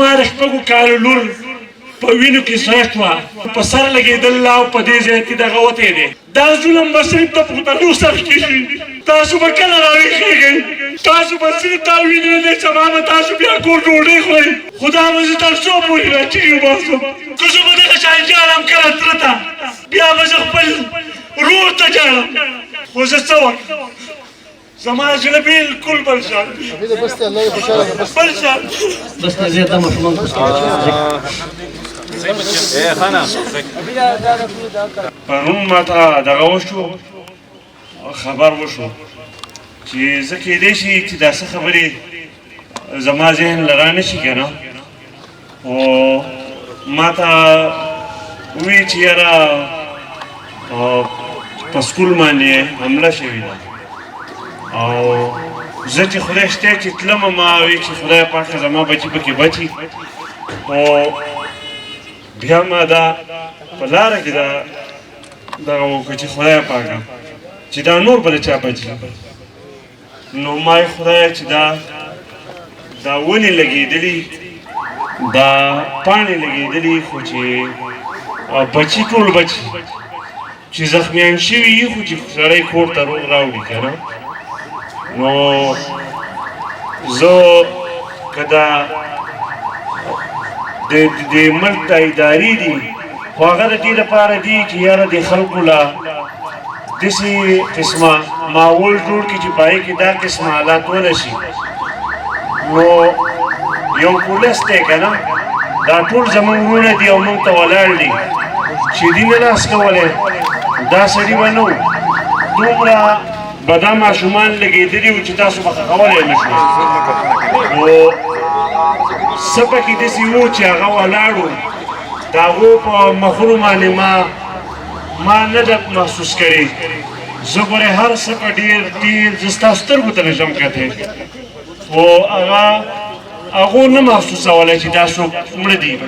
ما د شپږو کالو لور په وینو کې سره شوه په سر لګېدل او په دې ځای کې دغه وتی دی دا ظلم به صرف د پښتنو سره کېږي تاسو به کله راویښېږئ تاسو به صرف دا وینئ دی سبا به تاسو بیا کور ډوډۍ خورئ خو دا به زه تر څو پورې راچېږي وباسم که زه به دغه شان ژاړم کله تره ته بیا به زه خپل رور ته ژاړم خو زه څه وکړم زما زړه بالکل بل شان دی بل شان بس زه ته مشمول پرون ماته دغه وشو خبر وشو چې زه کېدی شي چې داسې خبرې زما ذهن له را نه شي که نه خو ماته ووایي چې یاره په سکول باندې حمله شوې ده او زه چې خدای شته چې تلم ما وایي چې خدای پاکه زما بچي پکې بچي خو بیا ما دا په لاره کې دغه وکړه چې خدای پاکه چې دا نور به د چا بچي نو ما یې خدایه چې دا ونې لګېدلي دا پاڼې لګېدلي خو چې بچي ټول بچي چې زخمیان شوي وي خو چې سړی کور ته روغ راوړي که نه نو زه که د ملک د ادارې دي خو هغه د دې لپاره دي چې یاره د خلکو له داسې قسمه ماحول جوړ کړي چې په هغې کې دا قسمه حالات ونه شي نو یو پولیس دی که نه دا ټول زموږ وروڼه دي او موږ ته ولاړ دي چې دي نه لاس کولی دا سړي به نه و دومره به دا ماشومان لګېدلي وو چې تاسو به ښخولی نه شو خو څه پکې داسې وو چې هغه ولاړ وو د هغو په مخونو باندې ما نه ده محسوس کړې زه ګورې هر څه په ډېر زه ستا سترګو ته نه شم کتلی خو هغو نه محسوسولی چې دا څوک مړه دي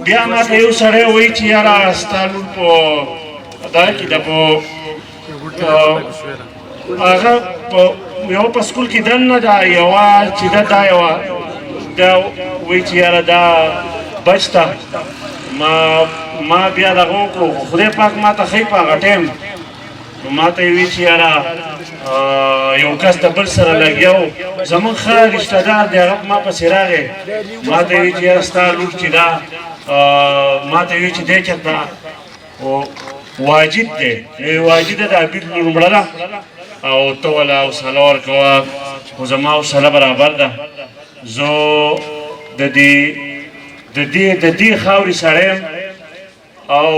بیا ماته یو سړی وایي چې یاره ستا لور په دا کې ده په هغه یوه په سکول کې دننه ده یوه چې ده دا یوه دا وایي چې یاره دا بچ ته ما بیا دغه وکړو خدای پاک ما ته ښایي په هغه ټایم ما ته یې وایي چې یاره یو کس د بل سره لګیا و زموږ ښه رشته دار دی هغه ما پسې راغی ما ته یې وایي چې یاره ستا لور چې دا ما ته یې وایي چې دی چېرته واجد دی واجده د عبید لور مړه ده او ته وله حوصله ورکوه خو زما حوصله برابر ده زه د دې خاورې سړی یم او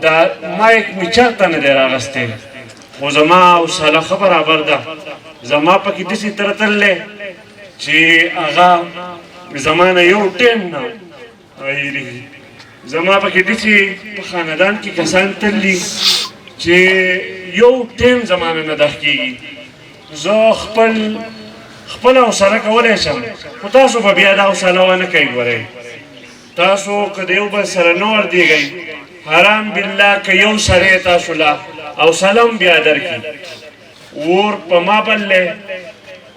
دا مایک مې چېرته نه دی راغستی خو زما حوصله ښه برابر ده زما پکې داسې تره تللی چې هغه زما نه یو ټایم نه هېرېږي زما پکې داسې په خاندان کې کسان تللي چې یو ټایم زما نه نه دغ کېږي زه خپله حوصله کولی شم خو تاسو به بیا دا حوصله ونه کوئ ګورئ تاسو که د یو بل سره نه وردېږئ حرام بالله که یو سړی تاسو له حوصله هم بیا درکړي اور په ما بل دی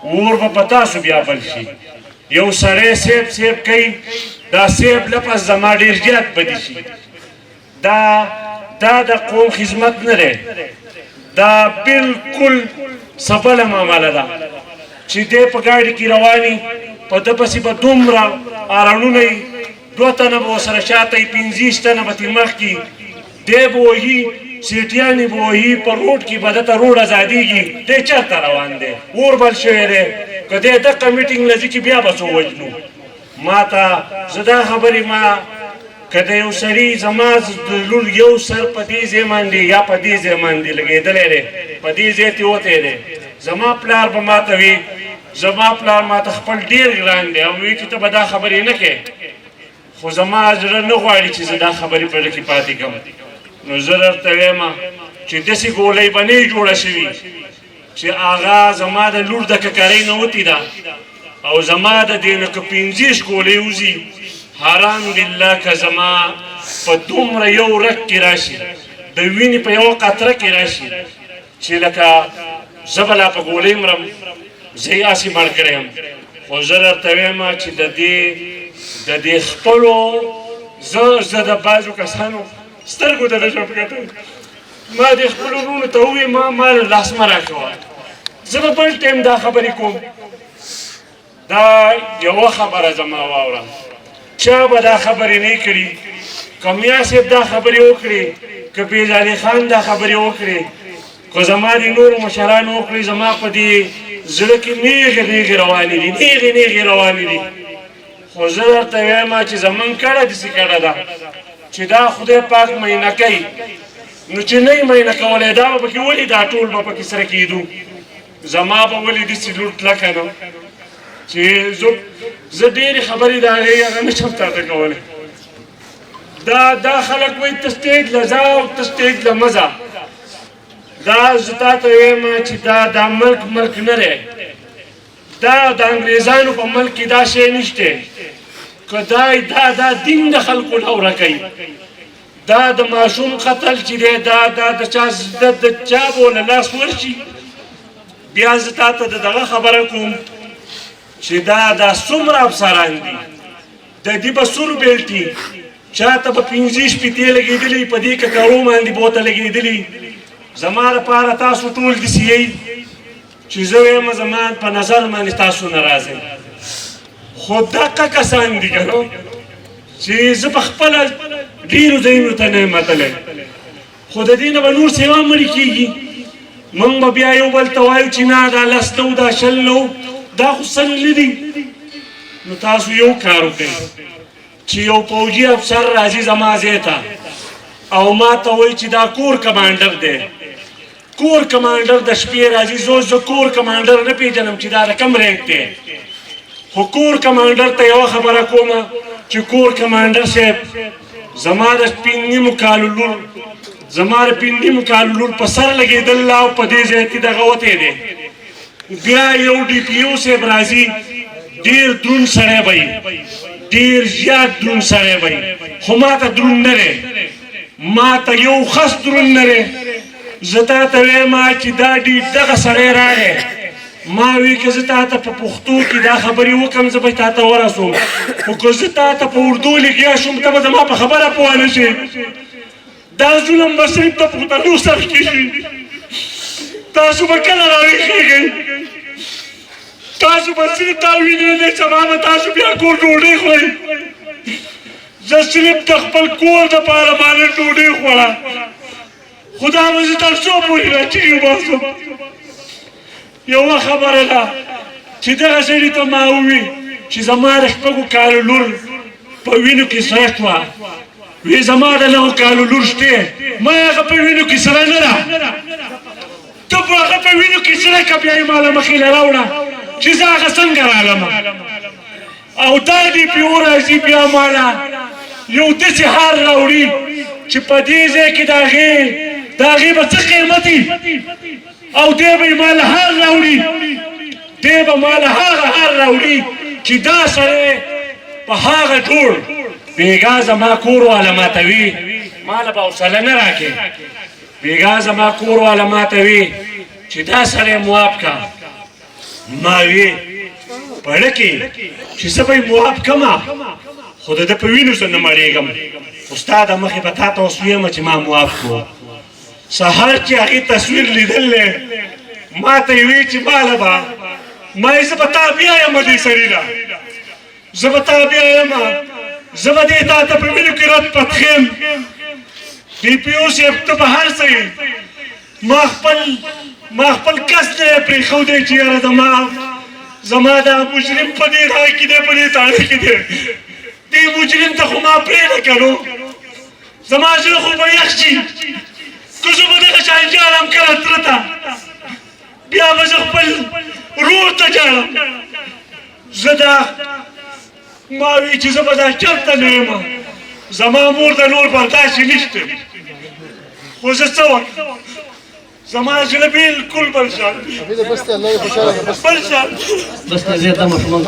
اور به په تاسو بیا بل شي یو سړی سیب کوي دا سیب لپس زما ډېر زیات بدي شي دا د قوم خدمت نه دی دا بالکل څه بله معامله ده چې دی په ګاډي کې رواني په ده پسې به دومره اړڼونه وي 2 تنه به ورسره شاته وي 15 تنه به ترې مخکې دی به وهي سیټیانې به وهي په روډ کې به دته روډ ازادېږي دی چېرته روان دی اور بل شوی دی که دی دقه میټینګ له ځي چې بیا به څه ووجنو ما ته زه دا خبرې که د یو سړي زما د لور یو سر په دې ځای باندې یا په دې ځای باندې لګېدلی دی په دې ځای ترې وتی دی زما پلار به ما ته وي زما پلار ما ته خپل ډېر ګران دی او وایي چې ته به دا خبرې نه کوې خو زما زړه نه غواړي چې زه دا خبرې په زړه کې پاتې کړم نو زه درته وایم چې داسې ګولۍ به نه وي جوړه شوي چې هغه زما د لور د ککرۍ نه وتې ده او زما د دې نه که 15 ګولۍ وځي حرام بالله که زما په دومره یو رګ کې راشي د وینې په یوه قطره کې راشي چې لکه زه به لا په ګولۍ مرم زه یې هسې مړ کړی یم خو زه درته وایم چې د دې د دې خپلو زه د بعضو کسانو سترګو ته نشم کتلی. ما د خپلو وروڼو ته وویل ما لاس مه راکوه، زه به بل ټایم دا خبرې کوم. دا یوه خبره زما واوره، چا به دا خبرې نه کړي، که میا صاحب دا خبرې وکړي، که بیزالي خان دا خبرې وکړي، که زما د نورو مشرانو وکړي، زما په دې زړه کې نیغې نیغې روانې دي، نیغې نیغې روانې دي. خو زه درته وایم چې زمونږ کډه داسې کډه ده چې دا خدای پاک مینه کوي، نو چې نه یې مینه کولی دا به پکې ولې دا ټول به پکې سره کېدو. زما به ولې داسې لور تلکه نه چې زه ډېرې خبرې د هغې هغه نه شم تا ته کولی. دا خلک وایي ته سټیج له ځه او ته سټیج له مه ځه. دا زه تا ته وایم چې دا ملک نه دی، دا د انګریزانو په ملک کې دا شی نشته. که دا دین د خلکو نه ورکوي، دا د ماشوم قتل چې دی دا د چا به له لاس ورشي. بیا زه تا ته د دغه خبره کوم چې دا څومره افسران دي، د دې به سور بیلټي، چا ته به 50 شپېتې لګېدلي، په دې ککړو باندې به ورته لګېدلي. زما لپاره تاسو ټول داسې یئ چې زه وایم زما په نظر باندې تاسو نه راځئ. خو دقه کسان دي که نه چې زه په خپله ډېرو ځایونو ته نه یم تللی، خو د دې نه به نور سیوا مړي کېږي. موږ به بیا یو بل ته وایو چې نه دا 10 نو دا 20 نو، دا خو 100 نه دي. نو تاسو یو کار وکړئ چې یو پوځي افسر راځي زما ځای ته او ما ته وایي چې دا کور کمانډر دی، کور کمانډر د شپې راځي. زه کور کمانډر نه پېژنم چې دا د کوم رینک دی، خو کور کمانډر ته یوه خبره کومه چې کور کمانډر صاحب زما د 5 کالو لور، زما د 5 کالو لور په سر لګېدل او په دې ځای کې دغه وتی دی. بیا یو ډي پي او صاحب راځي، ډېر دروند سړی به وي، ډېر زیات دروند سړی به وي، خو ما ته دروند نه دی، ما ته یو خس دروند نه دی. زه تا ته وایم چې دا دغه سړی راغی، ما وی که زه تا ته په پښتو کې دا خبرې وکړم زه به تا ته ورسوم، خو که زه تا ته په اردو لګیا شوم ته به زما په خبره پوه نه شې. دا ظلم به صرف د پښتنو سره کېږي. تاسو به کله راویښېږئ؟ تاسو به صرف دا وینئ دی سبا به تاسو بیا کور ډوډۍ خورئ. زه صرف د خپل کور دپاره باندې ډوډۍ خوړه، خو دا به زه تر څو پورې راچېږي وباسم. یوه خبره ده چې دغه سړي ته ما ووي چې زما د 6 کالو لور په وینو کې سره شوه، وی زما د 9 کالو لور شته، ما هغه په وینو کې سره نه ده، ته په هغه په وینو کې سره که بیا یې ماله مخې له راوړه چې زه هغه څنګه رالمه. او دا ډي پي او راځي بیا ماله یو داسې هار راوړي چې په دې ځای کې د هغې به څه قیمت وي، او دی به یې ماله هار راوړي، دی به ماله هغه هار راوړي چې دا سړی په هغه ټول بیګا زما کور والا ماته وي، ماله به حوصله نه راکړې. بیګا زما کور والا ماته وي چې دا سړی معاف که. ما وی پړه کې چې زه به یې معاف کړمه، خو د ده په وینو زه نه مړېږم. استاده مخې به تا ته اوس ویم چې ما معاف کړو. سهار چې هغې تصویر لیدلی ما ته یې وی چې ماله به ما یې زه به تا بیا یم دې سړي له، زه به تا بیا یم، زه به دې تا ته په وینو کې رد پتخیم. ډي پي او صاحب ته به هر څه یې، ما خپل کس نه یې پرېښودی چې یاره زما دا مجرم په دې رای کې دی، په دې تاڼې کې دی، دې مجرم ته خو ما پرېږده که نو زما زړه خو به یخ شي. که زه به دغه شان جاړم کله تره ته، بیا به زه خپل رور ته جاړم. زه دا ما وی چې زه به دا چرته نه یم، زما مور د نور برداشت نشته، خو زه څه وکړم؟ زما زړه بلکل بل شان دی، بل شان. بس ته زیاته ماشومان